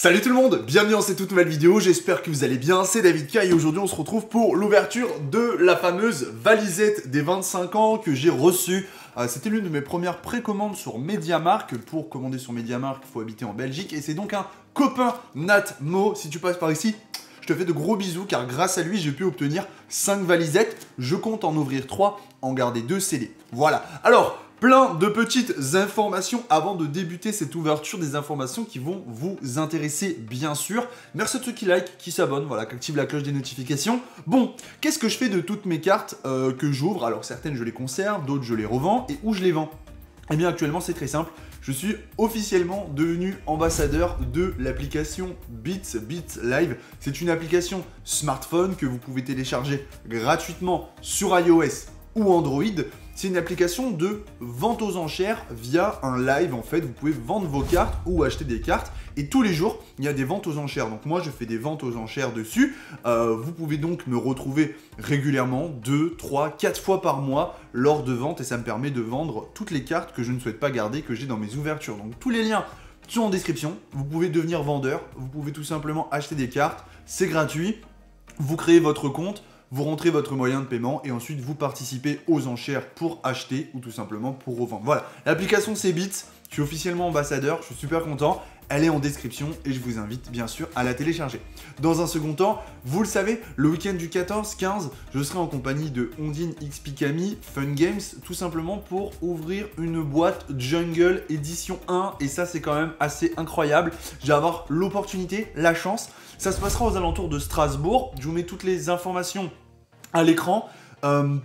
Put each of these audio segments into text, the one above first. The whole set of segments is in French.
Salut tout le monde, bienvenue dans cette toute nouvelle vidéo, j'espère que vous allez bien, c'est David K et aujourd'hui on se retrouve pour l'ouverture de la fameuse valisette des 25 ans que j'ai reçue. C'était l'une de mes premières précommandes sur MediaMarkt. Pour commander sur MediaMarkt, il faut habiter en Belgique et c'est donc un copain Natmo. Si tu passes par ici, je te fais de gros bisous car grâce à lui j'ai pu obtenir 5 valisettes. Je compte en ouvrir 3, en garder 2 scellées. Voilà, alors plein de petites informations avant de débuter cette ouverture, des informations qui vont vous intéresser bien sûr. Merci à ceux qui like, qui s'abonnent, voilà, qui activent la cloche des notifications. Bon, qu'est-ce que je fais de toutes mes cartes que j'ouvre? Alors certaines je les conserve, d'autres je les revends et où je les vends? Eh bien actuellement c'est très simple, je suis officiellement devenu ambassadeur de l'application Beats Live. C'est une application smartphone que vous pouvez télécharger gratuitement sur iOS ou Android. C'est une application de vente aux enchères via un live. En fait, vous pouvez vendre vos cartes ou acheter des cartes. Et tous les jours, il y a des ventes aux enchères. Donc moi, je fais des ventes aux enchères dessus. Vous pouvez donc me retrouver régulièrement 2, 3, 4 fois par mois lors de ventes. Et ça me permet de vendre toutes les cartes que je ne souhaite pas garder, que j'ai dans mes ouvertures. Donc tous les liens sont en description. Vous pouvez devenir vendeur. Vous pouvez tout simplement acheter des cartes. C'est gratuit. Vous créez votre compte. Vous rentrez votre moyen de paiement et ensuite vous participez aux enchères pour acheter ou tout simplement pour revendre. Voilà, l'application c'est Beats, je suis officiellement ambassadeur, je suis super content. Elle est en description et je vous invite bien sûr à la télécharger. Dans un second temps, vous le savez, le week-end du 14-15, je serai en compagnie de Ondine X Pikami Fun Games, tout simplement pour ouvrir une boîte Jungle édition 1 et ça c'est quand même assez incroyable. Je vais avoir l'opportunité, la chance. Ça se passera aux alentours de Strasbourg. Je vous mets toutes les informations à l'écran.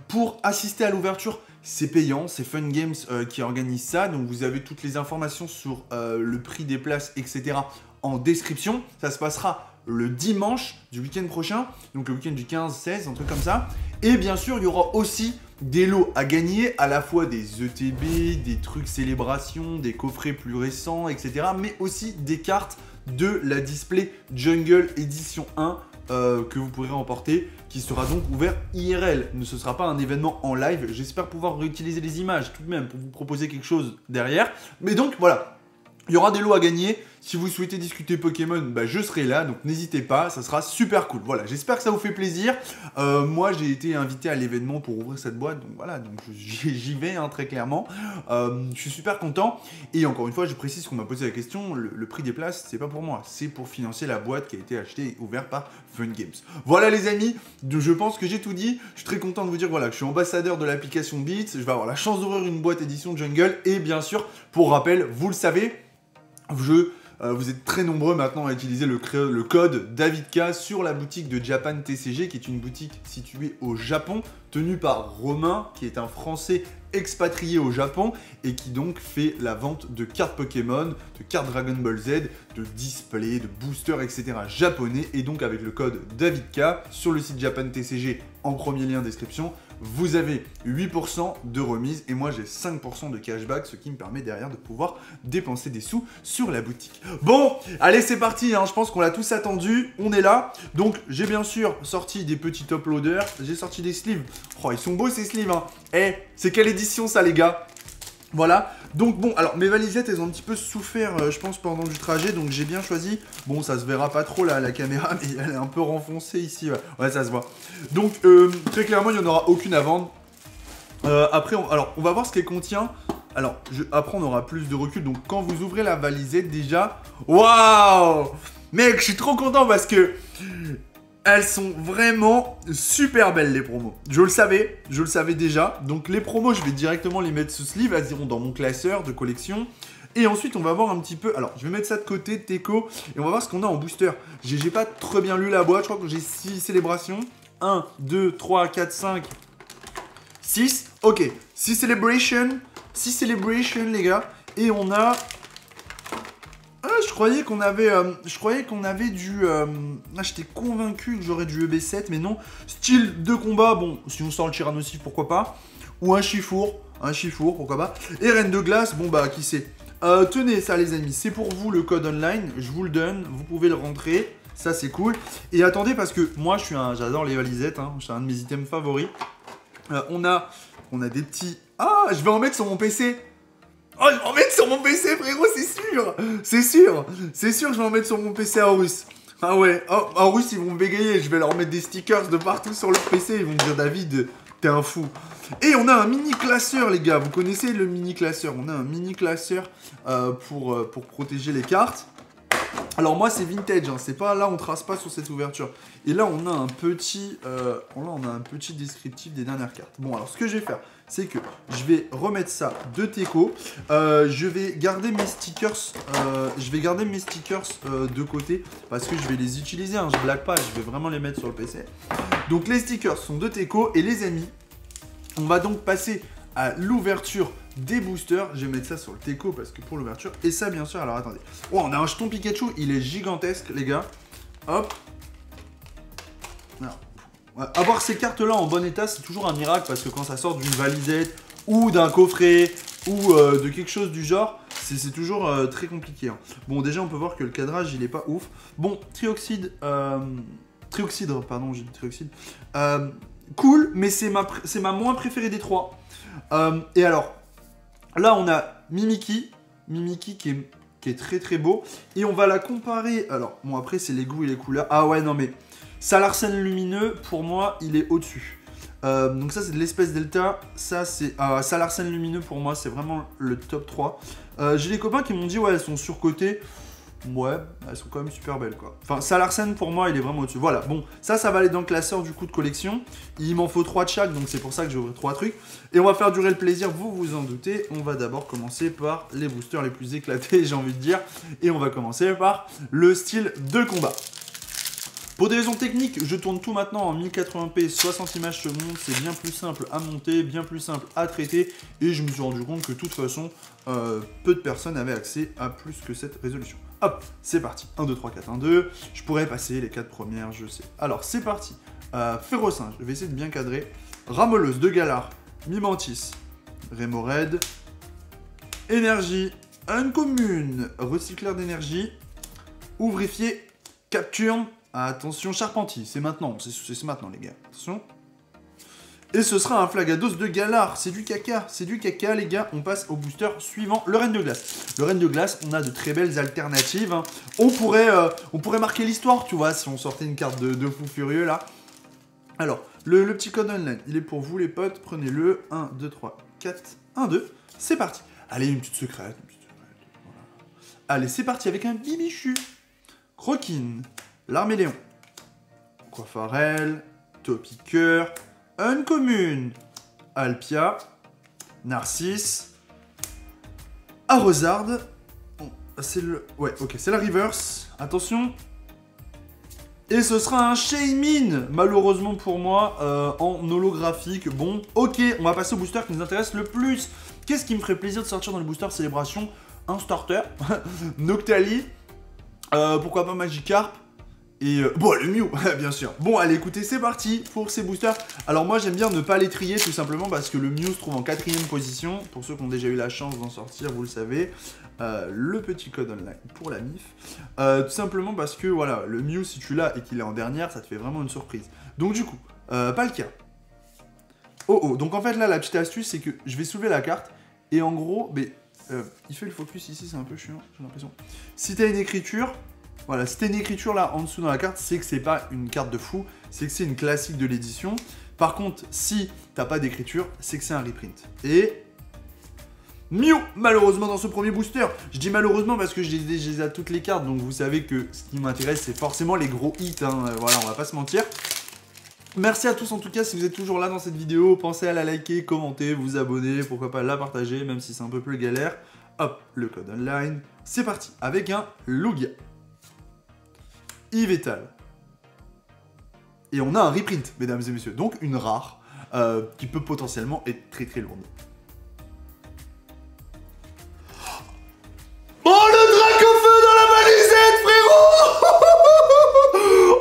Pour assister à l'ouverture, c'est payant, c'est Fun Games qui organise ça, donc vous avez toutes les informations sur le prix des places, etc. en description. Ça se passera le dimanche du week-end prochain, donc le week-end du 15-16, un truc comme ça. Et bien sûr, il y aura aussi des lots à gagner, à la fois des ETB, des trucs célébration, des coffrets plus récents, etc. Mais aussi des cartes de la display Jungle édition 1 que vous pourrez remporter, qui sera donc ouvert IRL. Ce ne sera pas un événement en live. J'espère pouvoir réutiliser les images tout de même pour vous proposer quelque chose derrière. Mais donc voilà, il y aura des lots à gagner. Si vous souhaitez discuter Pokémon, bah, je serai là, donc n'hésitez pas, ça sera super cool. Voilà, j'espère que ça vous fait plaisir. Moi, j'ai été invité à l'événement pour ouvrir cette boîte, donc voilà, donc j'y vais hein, très clairement. Je suis super content. Et encore une fois, je précise qu'on m'a posé la question, le prix des places, c'est pas pour moi, c'est pour financer la boîte qui a été achetée et ouverte par Fun Games. Voilà les amis, je pense que j'ai tout dit. Je suis très content de vous dire voilà, que je suis ambassadeur de l'application Beats. Je vais avoir la chance d'ouvrir une boîte édition Jungle. Et bien sûr, pour rappel, vous le savez, vous êtes très nombreux maintenant à utiliser le code DavidK sur la boutique de Japan TCG, qui est une boutique située au Japon, tenue par Romain, qui est un Français expatrié au Japon et qui donc fait la vente de cartes Pokémon, de cartes Dragon Ball Z, de displays, de boosters, etc. japonais. Et donc avec le code DavidK sur le site Japan TCG en premier lien description, vous avez 8% de remise et moi j'ai 5% de cashback, ce qui me permet derrière de pouvoir dépenser des sous sur la boutique. Bon, allez c'est parti, hein, je pense qu'on l'a tous attendu, on est là. Donc j'ai bien sûr sorti des petits top loaders, j'ai sorti des sleeves. Oh ils sont beaux ces sleeves hein. Eh, c'est quelle édition ça les gars? Voilà, donc bon, alors mes valisettes elles ont un petit peu souffert je pense pendant du trajet, donc j'ai bien choisi, bon ça se verra pas trop là la caméra, mais elle est un peu renfoncée ici, ouais ça se voit. Donc très clairement il n'y en aura aucune à vendre. Après, on va voir ce qu'elle contient. Alors après on aura plus de recul, donc quand vous ouvrez la valisette déjà, waouh mec je suis trop content parce que elles sont vraiment super belles les promos. Je le savais déjà. Donc les promos, je vais directement les mettre sous sleeve. Elles iront dans mon classeur de collection. Et ensuite, on va voir un petit peu... Alors, je vais mettre ça de côté, Teco. Et on va voir ce qu'on a en booster. J'ai pas très bien lu la boîte. Je crois que j'ai 6 célébrations. 1, 2, 3, 4, 5, 6. Ok, 6 célébrations. 6 célébrations, les gars. Et on a... je croyais qu'on avait du... j'étais convaincu que j'aurais du EB7, mais non. Style de combat, bon, si on sort le Tyrannosif, pourquoi pas. Ou un Chifour, pourquoi pas. Et Reine de Glace, bon bah, qui sait. Tenez ça les amis, c'est pour vous le code online, je vous le donne, vous pouvez le rentrer. Ça c'est cool. Et attendez, parce que moi, j'adore les valisettes, hein, c'est un de mes items favoris. On a des petits... Ah, je vais en mettre sur mon PC. Oh, je vais en mettre sur mon PC, frérot, c'est sûr. C'est sûr. C'est sûr que je vais en mettre sur mon PC à Horus. Ah ouais, oh, en russe ils vont me bégayer, je vais leur mettre des stickers de partout sur leur PC, ils vont me dire David, t'es un fou. Et on a un mini classeur les gars, vous connaissez le mini classeur, on a un mini classeur pour protéger les cartes. Alors moi c'est vintage, hein. C'est pas là on trace pas sur cette ouverture. Et là on a un petit descriptif des dernières cartes. Bon alors ce que je vais faire, c'est que je vais remettre ça de Teco. Je vais garder mes stickers, de côté parce que je vais les utiliser. Hein. Je blague pas, je vais vraiment les mettre sur le PC. Donc les stickers sont de Teco et les amis, on va donc passer à l'ouverture des boosters. Je vais mettre ça sur le Teco parce que pour l'ouverture. Et ça, bien sûr, alors attendez. Oh, on a un jeton Pikachu. Il est gigantesque, les gars. Hop. Alors, avoir ces cartes-là en bon état, c'est toujours un miracle parce que quand ça sort d'une valisette ou d'un coffret ou de quelque chose du genre, c'est toujours très compliqué. Hein. Bon, déjà, on peut voir que le cadrage, il est pas ouf. Bon, trioxydre, pardon, j'ai dit trioxydre. Cool, mais c'est ma moins préférée des trois. Et alors, là on a Mimikyu qui est très très beau. Et on va la comparer, alors, bon après c'est les goûts et les couleurs. Ah ouais non mais, Salarsène lumineux, pour moi il est au-dessus. Donc ça c'est de l'espèce Delta, ça c'est Salarsène lumineux pour moi c'est vraiment le top 3. J'ai des copains qui m'ont dit ouais elles sont surcotées. Ouais, elles sont quand même super belles quoi. Enfin, Salarsène pour moi, il est vraiment au-dessus. Voilà, bon, ça va aller dans le classeur du coup de collection. Il m'en faut 3 de chaque, donc c'est pour ça que j'ai ouvert 3 trucs. Et on va faire durer le plaisir, vous vous en doutez. On va d'abord commencer par les boosters les plus éclatés, j'ai envie de dire. Et on va commencer par le style de combat. Pour des raisons techniques, je tourne tout maintenant en 1080p, 60 images secondes, c'est bien plus simple à monter, bien plus simple à traiter, et je me suis rendu compte que de toute façon, peu de personnes avaient accès à plus que cette résolution. Hop, c'est parti, 1, 2, 3, 4, 1, 2, je pourrais passer les 4 premières, je sais. Alors, c'est parti, Férocinge, je vais essayer de bien cadrer, Ramolleuse de Galar, Mimantis, Rémoraid, Énergie, Uncommune, Recycleur d'énergie, Ouvrifié, Capturne. Attention, Charpentier, c'est maintenant, c'est maintenant les gars, attention. Et ce sera un Flagados de Galar, c'est du caca les gars. On passe au booster suivant, le Reine de Glace. Le Reine de Glace, on a de très belles alternatives. Hein. On pourrait marquer l'histoire, tu vois, si on sortait une carte de fou furieux là. Alors, le petit code online, il est pour vous les potes, prenez-le. 1, 2, 3, 4, 1, 2, c'est parti. Allez, une petite secrète, voilà. Allez, c'est parti avec un Bibichu, Croquine, L'Arméléon, Coiffarel, Topiqueur, Uncommune, Alpia, Narcisse, Arrosarde. Bon, c'est le... Ouais, ok, c'est la reverse. Attention. Et ce sera un Shaymin, malheureusement pour moi, en holographique. Bon, ok, on va passer au booster qui nous intéresse le plus. Qu'est-ce qui me ferait plaisir de sortir dans le booster Célébration? Un starter, Noctali, pourquoi pas Magikarp. Et bon, le Mew, bien sûr. Bon, allez, écoutez, c'est parti pour ces boosters. Alors moi, j'aime bien ne pas les trier, tout simplement parce que le Mew se trouve en 4ème position. Pour ceux qui ont déjà eu la chance d'en sortir, vous le savez. Le petit code online pour la MIF. Tout simplement parce que, voilà, le Mew, si tu l'as et qu'il est en dernière, ça te fait vraiment une surprise. Donc du coup, pas le cas. Oh, donc en fait, là, la petite astuce, c'est que je vais soulever la carte. Et en gros, mais, il fait le focus ici, c'est un peu chiant, j'ai l'impression. Si t'as une écriture... Voilà, si t'as une écriture là en dessous dans la carte, c'est que c'est pas une carte de fou, c'est que c'est une classique de l'édition. Par contre, si t'as pas d'écriture, c'est que c'est un reprint. Et... Mew, malheureusement dans ce premier booster. Je dis malheureusement parce que je les ai à toutes les cartes, donc vous savez que ce qui m'intéresse, c'est forcément les gros hits, hein. Voilà, on va pas se mentir. Merci à tous en tout cas, si vous êtes toujours là dans cette vidéo, pensez à la liker, commenter, vous abonner, pourquoi pas la partager, même si c'est un peu plus galère. Hop, le code online, c'est parti, avec un Lugia. Yveltal. Et on a un reprint, mesdames et messieurs, donc une rare, qui peut potentiellement être très très lourde. Oh, le Dracofeu dans la valisette, frérot.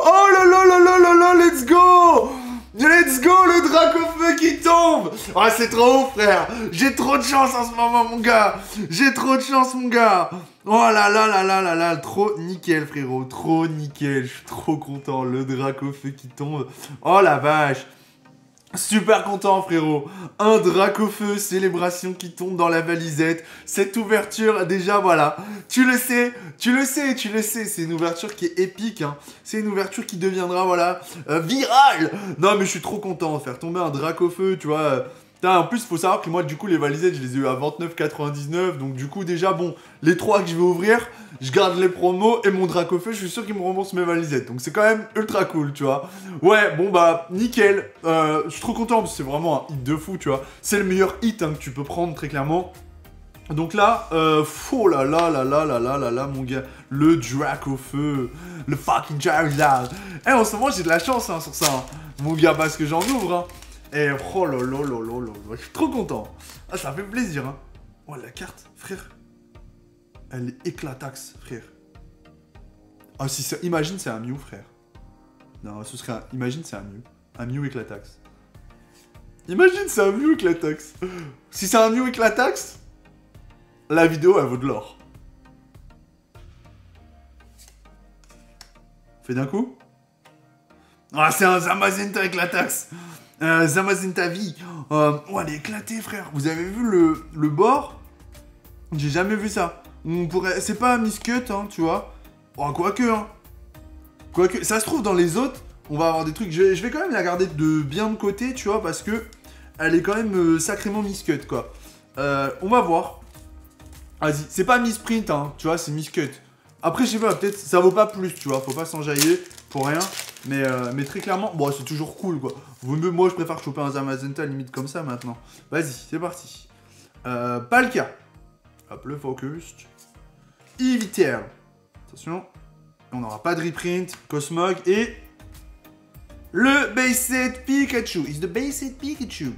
Oh là là là là là là, let's go. Let's go, le Dracofeu qui tombe. Ah, c'est trop ouf, frère. J'ai trop de chance en ce moment, mon gars. J'ai trop de chance, mon gars. Oh là là là là là là, trop nickel, frérot. Trop nickel, je suis trop content. Le Dracofeu qui tombe. Oh la vache. Super content frérot, un Dracofeu célébration qui tombe dans la valisette, cette ouverture déjà voilà, tu le sais, c'est une ouverture qui est épique, hein. C'est une ouverture qui deviendra voilà, virale. Non mais je suis trop content, faire tomber un Dracofeu, tu vois. En plus, faut savoir que moi, du coup, les valisettes, je les ai eu à 29,99. Donc, du coup, déjà, bon, les 3 que je vais ouvrir, je garde les promos et mon Dracofeu, je suis sûr qu'il me rembourse mes valisettes. Donc, c'est quand même ultra cool, tu vois. Ouais, bon, bah, nickel. Je suis trop content parce que c'est vraiment un hit de fou, tu vois. C'est le meilleur hit hein, que tu peux prendre, très clairement. Donc là, oh là là là là là là là là, mon gars. Le Dracofeu. Le fucking Charizard. Eh, en ce moment, j'ai de la chance hein, sur ça, hein, mon gars, parce que j'en ouvre, hein. Et oh là là là là là, je suis trop content. Ah, ça fait plaisir, hein. Oh, la carte, frère. Elle est éclataxe, frère. Ah, si ça... Imagine, c'est un Mew, frère. Non, ce serait un... Imagine, c'est un Mew. Un Mew éclataxe. Imagine, c'est un Mew éclataxe. Si c'est un Mew éclataxe, la vidéo, elle vaut de l'or. Fais d'un coup. Ah, c'est un Zamazenta éclataxe. Zamazenta vie. Oh, elle est éclatée, frère. Vous avez vu le bord? J'ai jamais vu ça. On pourrait... C'est pas Miss Cut, hein, tu vois. Oh, quoique, hein. Quoique, ça se trouve dans les autres, on va avoir des trucs... Je vais quand même la garder de bien de côté, tu vois, parce que elle est quand même sacrément Miss Cut, quoi. On va voir. Vas-y, c'est pas Miss Print, hein, tu vois, c'est Miss Cut. Après, je sais pas, peut-être ça vaut pas plus, tu vois, faut pas s'enjailler pour rien. Mais très clairement, bon, c'est toujours cool, quoi. Moi, je préfère choper un Zamazenta limite comme ça, maintenant. Vas-y, c'est parti. Pas le cas. Hop, le focus. Eviter. Attention. On n'aura pas de reprint, Cosmog et... Le base set Pikachu. It's the base set Pikachu.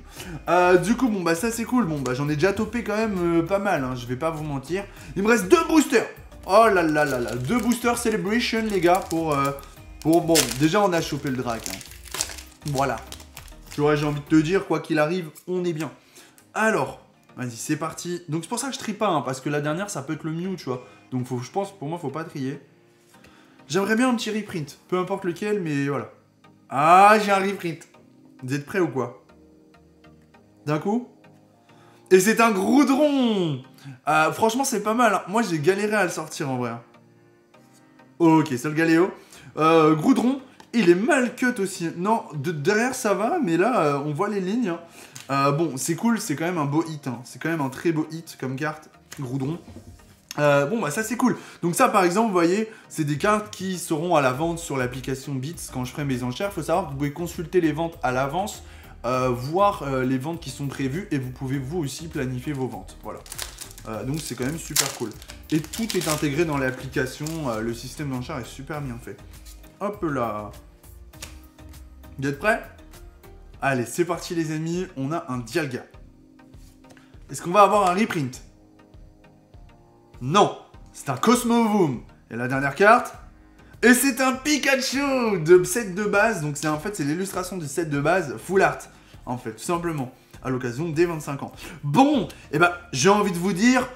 Du coup, bon, bah ça, c'est cool. Bon, bah j'en ai déjà topé quand même pas mal, hein, je vais pas vous mentir. Il me reste 2 boosters. Oh là là là là. 2 boosters Celebration, les gars, pour... Bon, déjà, on a chopé le Drac. Hein. Voilà. Tu vois, j'ai envie de te dire, quoi qu'il arrive, on est bien. Alors, vas-y, c'est parti. Donc, c'est pour ça que je trie pas, hein, parce que la dernière, ça peut être le Mew, tu vois. Donc, je pense, pour moi, faut pas trier. J'aimerais bien un petit reprint. Peu importe lequel, mais voilà. Ah, j'ai un reprint. Vous êtes prêts ou quoi? D'un coup? Et c'est un Groudron. Franchement, c'est pas mal. Hein. Moi, j'ai galéré à le sortir, en vrai. Ok, c'est le Galéo. Groudron, il est mal cut aussi. Non, derrière ça va, mais là, on voit les lignes. Bon, c'est cool, c'est quand même un beau hit. Hein. C'est quand même un très beau hit comme carte, Groudron. Bon, bah ça c'est cool. Donc ça, par exemple, vous voyez, c'est des cartes qui seront à la vente sur l'application Beats quand je ferai mes enchères. Il faut savoir que vous pouvez consulter les ventes à l'avance, voir les ventes qui sont prévues, et vous pouvez vous aussi planifier vos ventes. Voilà. Donc c'est quand même super cool. Et tout est intégré dans l'application, le système d'enchères est super bien fait. Hop là. Vous êtes prêts? Allez, c'est parti les amis, on a un Dialga. Est-ce qu'on va avoir un reprint? Non, c'est un Cosmovoom. Et la dernière carte? Et c'est un Pikachu de set de base. Donc en fait, c'est l'illustration du set de base full art, en fait, tout simplement. À l'occasion des 25 ans. Bon, et ben, j'ai envie de vous dire...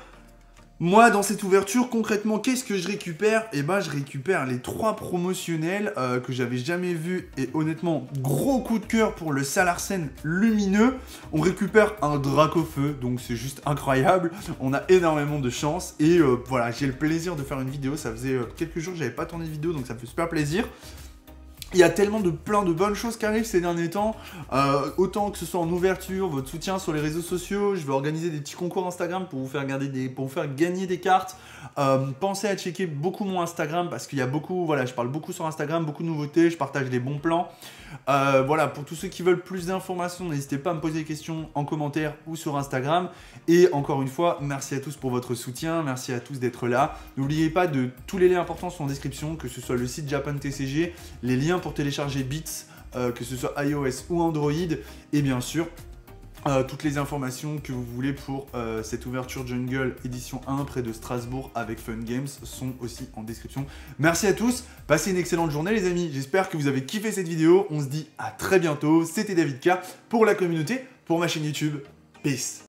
Moi, dans cette ouverture, concrètement, qu'est-ce que je récupère? Eh ben, je récupère les 3 promotionnels que j'avais jamais vus. Et honnêtement, gros coup de cœur pour le Salarsen lumineux. On récupère un Dracofeu, donc c'est juste incroyable. On a énormément de chance. Et voilà, j'ai le plaisir de faire une vidéo. Ça faisait quelques jours que j'avais pas tourné de vidéo, donc ça me fait super plaisir. Il y a tellement plein de bonnes choses qui arrivent ces derniers temps, autant que ce soit en ouverture, votre soutien sur les réseaux sociaux, je vais organiser des petits concours Instagram pour vous faire, gagner des cartes. Pensez à checker beaucoup mon Instagram parce qu'il y a beaucoup, voilà, je parle beaucoup sur Instagram, beaucoup de nouveautés, je partage des bons plans. Voilà, pour tous ceux qui veulent plus d'informations, n'hésitez pas à me poser des questions en commentaire ou sur Instagram. Et encore une fois, merci à tous pour votre soutien, merci à tous d'être là. N'oubliez pas de tous les liens importants sont en description, que ce soit le site Japan TCG, les liens pour télécharger Beats, que ce soit iOS ou Android, et bien sûr, toutes les informations que vous voulez pour cette ouverture Jungle édition 1 près de Strasbourg avec Fun Games sont aussi en description. Merci à tous, passez une excellente journée les amis, j'espère que vous avez kiffé cette vidéo, on se dit à très bientôt, c'était David K pour la communauté, pour ma chaîne YouTube, peace.